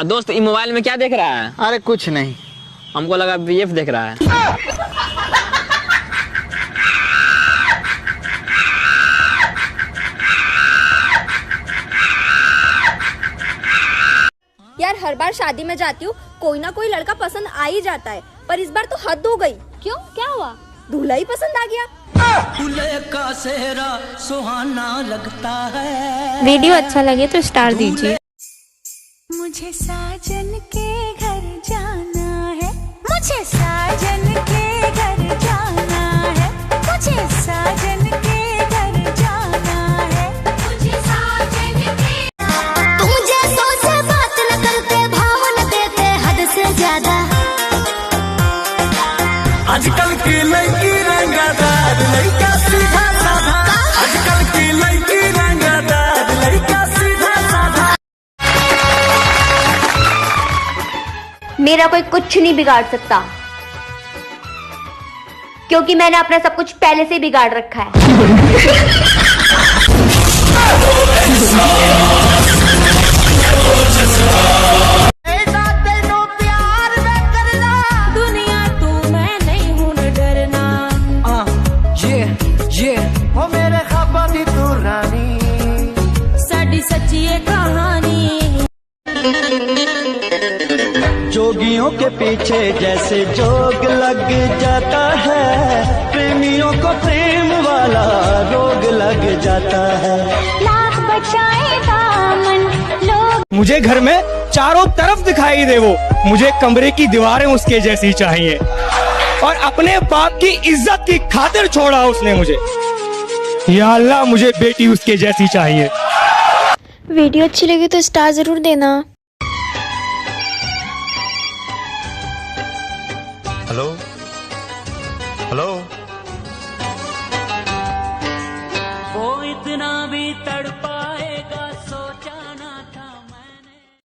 दोस्त ये मोबाइल में क्या देख रहा है? अरे कुछ नहीं, हमको लगा बीएफ देख रहा है। यार हर बार शादी में जाती हूँ कोई ना कोई लड़का पसंद आ ही जाता है, पर इस बार तो हद हो गई। क्यों, क्या हुआ? दूल्हा ही पसंद आ गया। दूल्हे का सेहरा सुहाना लगता है। वीडियो अच्छा लगे तो स्टार दीजिए। मुझे साजन के घर जाना है, मुझे साजन के घर जाना है, मुझे साजन के घर जाना है, मुझे साजन के। तुम जैसों से बात न करते, भाव न देते हद से ज्यादा। आजकल की लड़की रंगदार लड़का सीधा साधा, आजकल की लड़की रंगदार लड़का सीधा साधा। मेरा कोई कुछ नहीं बिगाड़ सकता, क्योंकि मैंने अपना सब कुछ पहले से बिगाड़ रखा है। दुनिया तू मैं नहीं हूं न डरना। हो मेरे ख्वाबों दी तू रानी, साडी सच्ची है कहानी। जोगियों के पीछे जैसे जोग लग जाता है, प्रेमियों को प्रेम वाला रोग लग जाता है। लाख बचाए दामन लोग। मुझे घर में चारों तरफ दिखाई दे वो, मुझे कमरे की दीवारें उसके जैसी चाहिए, और अपने बाप की इज्जत की खातिर छोड़ा उसने मुझे। या अल्लाह मुझे बेटी उसके जैसी चाहिए। वीडियो अच्छी लगी तो स्टार जरूर देना। Hello hello. वो इतना भी तड़पा